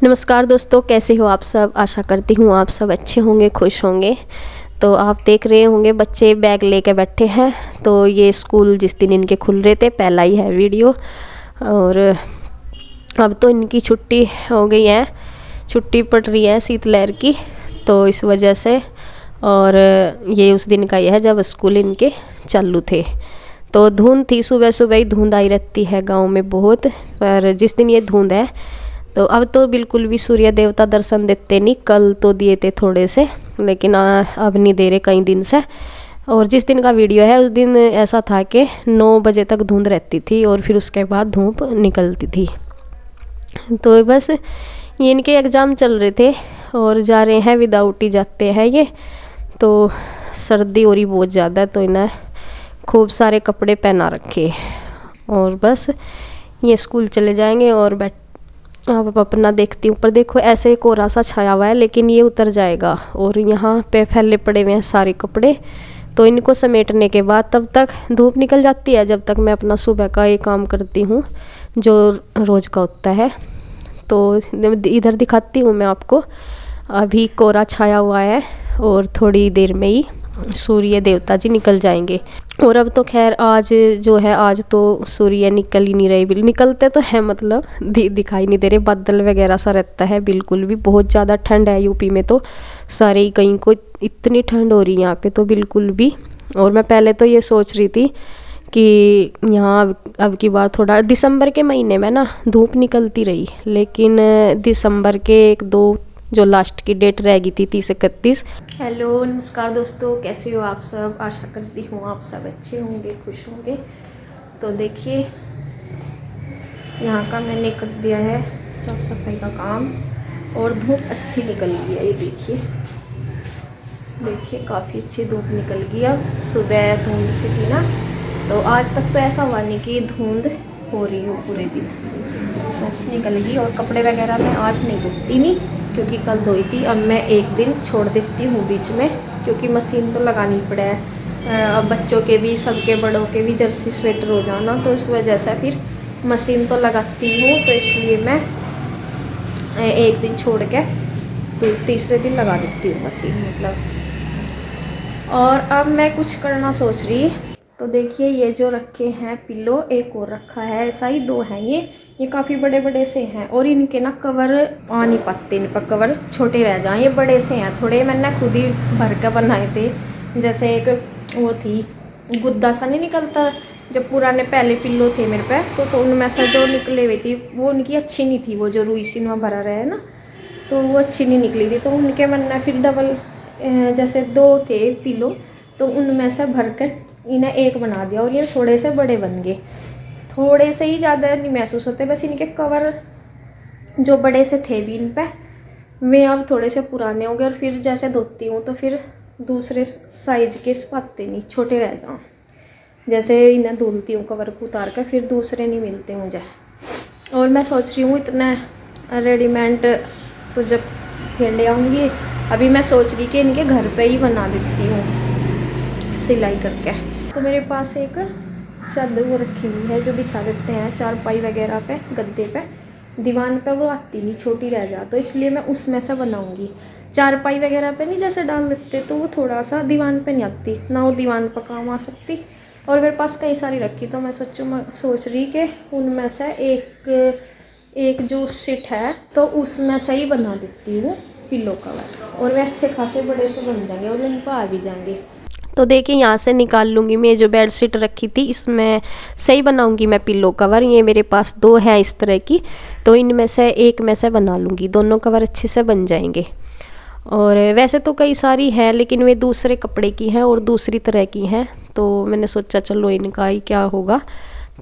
नमस्कार दोस्तों, कैसे हो आप सब। आशा करती हूँ आप सब अच्छे होंगे, खुश होंगे। तो आप देख रहे होंगे बच्चे बैग लेके बैठे हैं। तो ये स्कूल जिस दिन इनके खुल रहे थे पहला ही है वीडियो। और अब तो इनकी छुट्टी हो गई है, छुट्टी पड़ रही है शीतलहर की, तो इस वजह से। और ये उस दिन का यह है जब स्कूल इनके चालू थे। तो धुंध थी, सुबह सुबह ही धुंध आई रहती है गांव में बहुत। पर जिस दिन ये धुंध है तो अब तो बिल्कुल भी सूर्य देवता दर्शन देते नहीं। कल तो दिए थे थोड़े से, लेकिन अब नहीं दे रहे कई दिन से। और जिस दिन का वीडियो है उस दिन ऐसा था कि 9 बजे तक धुंध रहती थी और फिर उसके बाद धूप निकलती थी। तो बस ये इनके एग्ज़ाम चल रहे थे और जा रहे हैं, विदाउट ही जाते हैं ये। तो सर्दी हो रही बहुत ज़्यादा, तो इन्हें खूब सारे कपड़े पहना रखे और बस ये स्कूल चले जाएंगे। और आप अपना देखती हूँ, ऊपर देखो ऐसे कोहरा सा छाया हुआ है, लेकिन ये उतर जाएगा। और यहाँ पे फैले पड़े हुए हैं सारे कपड़े, तो इनको समेटने के बाद तब तक धूप निकल जाती है, जब तक मैं अपना सुबह का ये काम करती हूँ जो रोज़ का होता है। तो इधर दिखाती हूँ मैं आपको, अभी कोहरा छाया हुआ है और थोड़ी देर में ही सूर्य देवता जी निकल जाएंगे। और अब तो खैर आज जो है, आज तो सूर्य निकल ही नहीं रहे, निकलते तो है मतलब दिखाई नहीं दे रहे। बादल वगैरह सा रहता है, बिल्कुल भी बहुत ज़्यादा ठंड है यूपी में। तो सारे ही कहीं को इतनी ठंड हो रही है यहाँ पे तो बिल्कुल भी। और मैं पहले तो ये सोच रही थी कि यहाँ अब की बार थोड़ा दिसंबर के महीने में ना धूप निकलती रही, लेकिन दिसंबर के 1-2 जो लास्ट की डेट रह गई थी 30-31। हेलो नमस्कार दोस्तों, कैसे हो आप सब। आशा करती हूँ आप सब अच्छे होंगे, खुश होंगे। तो देखिए यहाँ का मैंने कर दिया है साफ सफाई का काम और धूप अच्छी निकल गई है। ये देखिए काफ़ी अच्छी धूप निकल गई। अब सुबह धुंध सी थी ना, तो आज तक तो ऐसा हुआ नहीं कि धुंध हो रही हो पूरे दिन, अच्छी निकल गई। और कपड़े वगैरह मैं आज नहीं धोती नहीं, क्योंकि कल धोई थी। अब मैं एक दिन छोड़ देती हूँ बीच में, क्योंकि मशीन तो लगानी पड़े है। अब बच्चों के भी, सबके बड़ों के भी जर्सी स्वेटर हो जाना, तो इस वजह से फिर मशीन तो लगाती हूँ। तो इसलिए मैं एक दिन छोड़ के तो तीसरे दिन लगा देती हूँ मशीन मतलब। और अब मैं कुछ करना सोच रही। तो देखिए ये जो रखे हैं पिलो, एक और रखा है, ऐसा ही 2 हैं ये काफ़ी बड़े बड़े से हैं। और इनके ना कवर आ नहीं पाते, इन पर कवर छोटे रह जाएं। ये बड़े से हैं थोड़े, मैंने खुद ही भर के बनाए थे। जैसे एक वो थी, गुद्दा सा नहीं निकलता जब पुराने पहले पिल्लो थे मेरे पे, तो उनमें से जो निकले हुए थी वो उनकी अच्छी नहीं थी। वो जो रुई सी में भरा रहे ना, तो वो अच्छी नहीं निकली थी। तो उनके मैंने फिर डबल जैसे 2 थे पिलो, तो उनमें से भर कर इन्हें एक बना दिया। और ये थोड़े से बड़े बन गए, थोड़े से ही, ज़्यादा नहीं महसूस होते। बस इनके कवर जो बड़े से थे भी इन पे, वे अब थोड़े से पुराने हो गए। और फिर जैसे धोती हूँ तो फिर दूसरे साइज के पाते नहीं, छोटे रह जाऊँ। जैसे इन्हें धुलती हूँ कवर को उतार कर, फिर दूसरे नहीं मिलते मुझे। और मैं सोच रही हूँ इतना रेडीमेड तो जब फिर ले आऊँगी, अभी मैं सोच रही कि इनके घर पे ही बना देती हूँ सिलाई करके। तो मेरे पास एक चादर वो रखी हुई है जो बिछा देते हैं चारपाई वगैरह पे, गद्दे पे, दीवान पे वो आती नहीं, छोटी रह जा, तो इसलिए मैं उसमें से बनाऊंगी। चारपाई वगैरह पे नहीं जैसे डाल देते, तो वो थोड़ा सा दीवान पे नहीं आती ना, वो दीवान पर काम आ सकती। और मेरे पास कई सारी रखी, तो मैं सोच रही कि उनमें से एक जो सीट है तो उसमें से ही बना देती हूँ पिलो कवर। और वे अच्छे खासे बड़े से बन जाएंगे और इन पर आ भी जाएंगे। तो देखिए यहाँ से निकाल लूँगी मैं जो बेड शीट रखी थी, इसमें सही बनाऊँगी मैं पिलो कवर। ये मेरे पास 2 हैं इस तरह की, तो इनमें से एक में से बना लूँगी, दोनों कवर अच्छे से बन जाएंगे। और वैसे तो कई सारी हैं, लेकिन वे दूसरे कपड़े की हैं और दूसरी तरह की हैं, तो मैंने सोचा चलो इनका ही क्या होगा,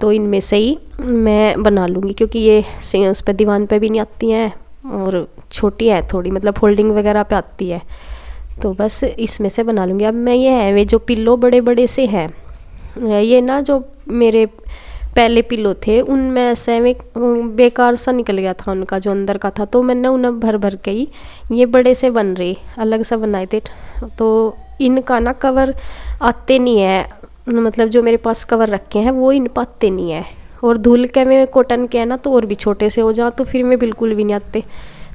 तो इनमें से ही मैं बना लूँगी। क्योंकि ये उस पर दीवान पे भी नहीं आती हैं और छोटी है थोड़ी, मतलब फोल्डिंग वगैरह पे आती है, तो बस इसमें से बना लूँगी। अब मैं ये है वे जो पिल्लो बड़े बड़े से हैं, ये ना जो मेरे पहले पिल्लो थे उनमें से में बेकार सा निकल गया था उनका जो अंदर का था, तो मैंने उन्हें भर भर के ही ये बड़े से बन रहे अलग से बनाए थे। तो इनका ना कवर आते नहीं है, मतलब जो मेरे पास कवर रखे हैं वो इन पर आते नहीं है। और धुल के में कॉटन के है ना, तो और भी छोटे से हो जाओ तो फिर में बिल्कुल भी नहीं आते।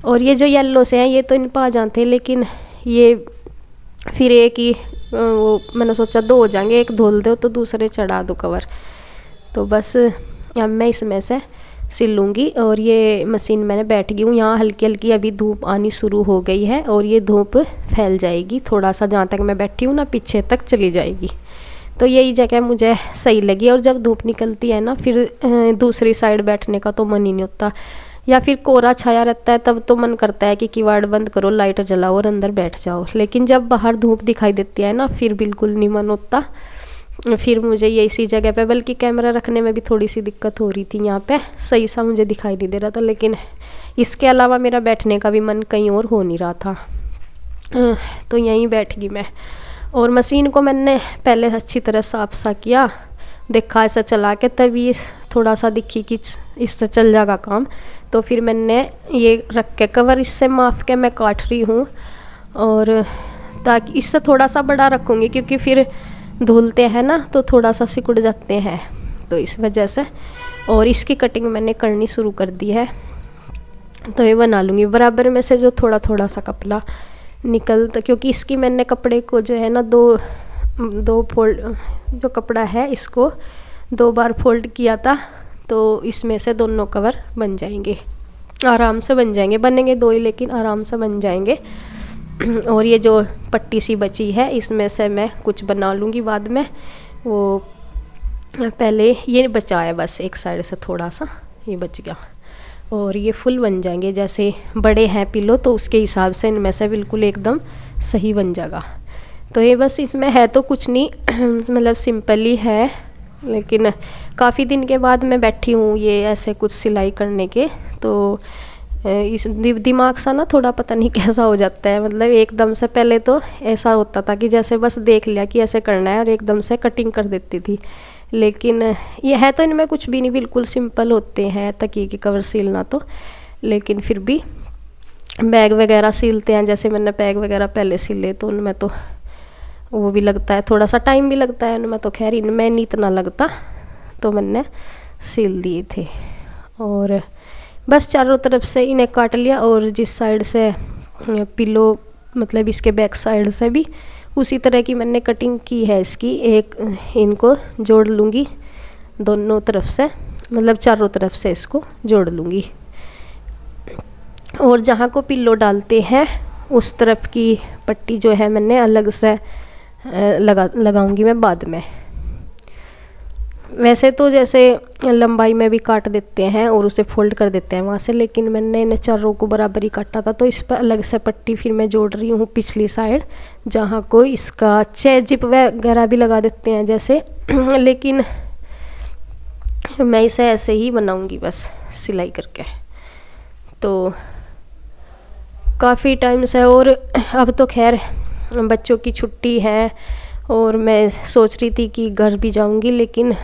और ये जो येलो से हैं ये तो इन पा जाते, लेकिन ये फिर एक ही वो मैंने सोचा 2 हो जाएंगे, एक धुल दो तो दूसरे चढ़ा दो कवर। तो बस अब मैं इसमें से सिल लूँगी। और ये मशीन मैंने बैठ गई हूँ यहाँ, हल्की हल्की अभी धूप आनी शुरू हो गई है और ये धूप फैल जाएगी थोड़ा सा, जहाँ तक मैं बैठी हूँ ना पीछे तक चली जाएगी। तो यही जगह मुझे सही लगी। और जब धूप निकलती है ना फिर दूसरी साइड बैठने का तो मन ही नहीं होता, या फिर कोहरा छाया रहता है तब तो मन करता है कि किवाड़ बंद करो, लाइट जलाओ और अंदर बैठ जाओ। लेकिन जब बाहर धूप दिखाई देती है ना फिर बिल्कुल नहीं मन होता। फिर मुझे ये इसी जगह पे, बल्कि कैमरा रखने में भी थोड़ी सी दिक्कत हो रही थी, यहाँ पे सही सा मुझे दिखाई नहीं दे रहा था। लेकिन इसके अलावा मेरा बैठने का भी मन कहीं और हो नहीं रहा था, तो यहीं बैठ गई मैं। और मशीन को मैंने पहले अच्छी तरह साफ सा किया, देखा ऐसा चला के, तभी थोड़ा सा दिखी कि इससे चल जाएगा काम। तो फिर मैंने ये रख के कवर इससे माप के मैं काट रही हूँ, और ताकि इससे थोड़ा सा बड़ा रखूँगी क्योंकि फिर धुलते हैं ना तो थोड़ा सा सिकुड़ जाते हैं, तो इस वजह से। और इसकी कटिंग मैंने करनी शुरू कर दी है। तो ये बना लूँगी बराबर में से जो थोड़ा थोड़ा सा कपड़ा निकलता, क्योंकि इसकी मैंने कपड़े को जो है ना दो फोल्ड, जो कपड़ा है इसको 2 बार फोल्ड किया था, तो इसमें से दोनों कवर बन जाएंगे, आराम से बन जाएंगे। बनेंगे 2 ही लेकिन आराम से बन जाएंगे। और ये जो पट्टी सी बची है इसमें से मैं कुछ बना लूँगी बाद में। वो पहले ये बचा है बस एक साइड से थोड़ा सा ये बच गया, और ये फुल बन जाएंगे। जैसे बड़े हैं पिलो तो उसके हिसाब से इनमें से बिल्कुल एकदम सही बन जाएगा। तो ये बस इसमें है तो कुछ नहीं मतलब सिंपल ही है, लेकिन काफ़ी दिन के बाद मैं बैठी हूँ ये ऐसे कुछ सिलाई करने के, तो इस दिमाग सा ना थोड़ा पता नहीं कैसा हो जाता है। मतलब एकदम से पहले तो ऐसा होता था कि जैसे बस देख लिया कि ऐसे करना है और एकदम से कटिंग कर देती थी। लेकिन ये है तो इनमें कुछ भी नहीं, बिल्कुल सिंपल होते हैं तकिए के कवर सिलना तो। लेकिन फिर भी बैग वगैरह सिलते हैं, जैसे मैंने बैग वगैरह पहले सिले तो उनमें तो वो भी लगता है, थोड़ा सा टाइम भी लगता है उनमें, तो खैर इनमें नहीं इतना लगता, तो मैंने सिल दिए थे। और बस चारों तरफ से इन्हें काट लिया, और जिस साइड से पिलो मतलब इसके बैक साइड से भी उसी तरह की मैंने कटिंग की है इसकी। एक इनको जोड़ लूँगी दोनों तरफ से, मतलब चारों तरफ से इसको जोड़ लूँगी। और जहाँ को पिल्लो डालते हैं उस तरफ की पट्टी जो है मैंने अलग से लगाऊंगी मैं बाद में। वैसे तो जैसे लंबाई में भी काट देते हैं और उसे फोल्ड कर देते हैं वहाँ से, लेकिन मैंने इन चारों को बराबर ही काटा था, तो इस पर अलग से पट्टी फिर मैं जोड़ रही हूँ पिछली साइड, जहाँ को इसका जिप वगैरह भी लगा देते हैं जैसे। लेकिन मैं इसे ऐसे ही बनाऊंगी बस सिलाई करके। तो काफ़ी टाइम से, और अब तो खैर बच्चों की छुट्टी है और मैं सोच रही थी कि घर भी जाऊंगी, लेकिन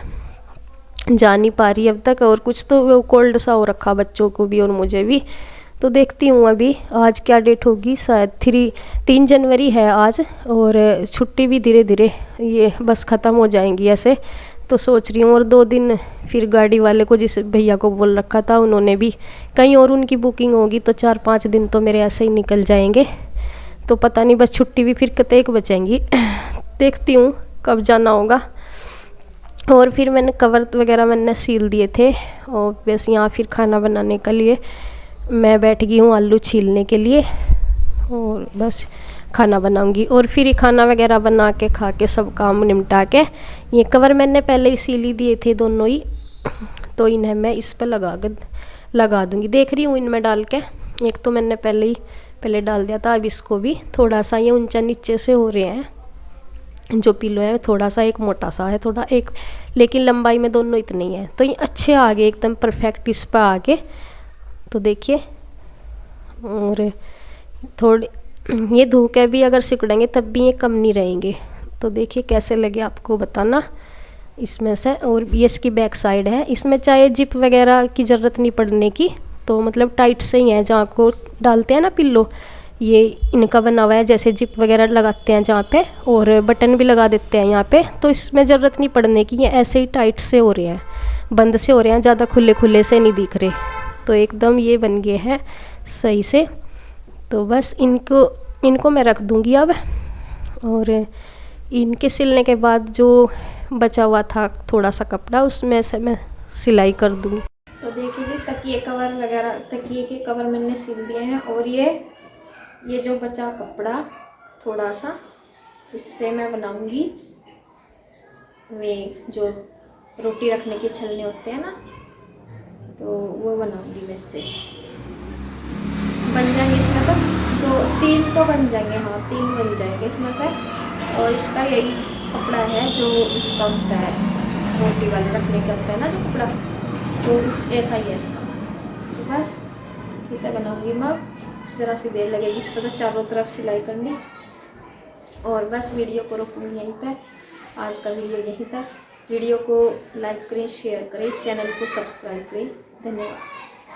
जा नहीं पा रही अब तक। और कुछ तो वो कोल्ड सा हो रखा बच्चों को भी और मुझे भी, तो देखती हूँ अभी आज क्या डेट होगी, शायद 3 जनवरी है आज, और छुट्टी भी धीरे धीरे ये बस ख़त्म हो जाएंगी ऐसे। तो सोच रही हूँ, और 2 दिन फिर गाड़ी वाले को जिस भैया को बोल रखा था उन्होंने भी कहीं और उनकी बुकिंग होगी, तो 4-5 दिन तो मेरे ऐसे ही निकल जाएंगे। तो पता नहीं बस छुट्टी भी फिर कतेक बचेंगी। देखती हूँ कब जाना होगा। और फिर मैंने कवर वगैरह मैंने सील दिए थे, और बस यहाँ फिर खाना बनाने के लिए मैं बैठ गई हूँ आलू छीलने के लिए, और बस खाना बनाऊंगी। और फिर खाना वगैरह बना के खा के सब काम निपटा के, ये कवर मैंने पहले ही सील ही दिए थे दोनों ही, तो इन्हें मैं इस पर लगा दूंगी। देख रही हूँ इनमें डाल के, एक तो मैंने पहले डाल दिया था, अब इसको भी थोड़ा सा ये ऊंचा नीचे से हो रहे हैं, जो पिलो है थोड़ा सा एक मोटा सा है थोड़ा एक, लेकिन लंबाई में दोनों इतने ही है, तो ये अच्छे आगे एकदम परफेक्ट इस पर आगे। तो देखिए, और थोड़ी ये धो के भी अगर सिकुड़ेंगे तब भी ये कम नहीं रहेंगे। तो देखिए कैसे लगे आपको बताना इसमें से। और ये इसकी बैक साइड है, इसमें चाहे जिप वगैरह की ज़रूरत नहीं पड़ने की, तो मतलब टाइट से ही है, जहाँ को डालते हैं ना पिल्लो, ये इनका बना हुआ है जैसे जिप वगैरह लगाते हैं जहाँ पे, और बटन भी लगा देते हैं यहाँ पे, तो इसमें ज़रूरत नहीं पड़ने की, ये ऐसे ही टाइट से हो रहे हैं, बंद से हो रहे हैं, ज़्यादा खुले खुले से नहीं दिख रहे। तो एकदम ये बन गए हैं सही से। तो बस इनको मैं रख दूँगी अब, और इनके सिलने के बाद जो बचा हुआ था थोड़ा सा कपड़ा, उसमें से मैं सिलाई कर दूँगी। तो देखिए जी, तकिए कवर वगैरह, तकिए के कवर मैंने सिल दिए हैं। और ये जो बचा कपड़ा थोड़ा सा, इससे मैं बनाऊंगी वे जो रोटी रखने के छलने होते हैं ना, तो वो बनाऊंगी मैं। इससे बन जाएंगे इसमें से 2-3 तो बन जाएंगे, हाँ 3 बन जाएंगे इसमें से। और इसका यही कपड़ा है जो उसका होता है, रोटी वाले रखने का होता है ना जो कपड़ा, तो ऐसा ही है इसका। तो बस इसे बनाऊंगी मैं। ज़रा सी देर लगेगी इस पर, तो चारों तरफ सिलाई करनी। और बस वीडियो को रोकूंगी यहीं पर। आज का वीडियो यहीं तक। वीडियो को लाइक करें, शेयर करें, चैनल को सब्सक्राइब करें। धन्यवाद।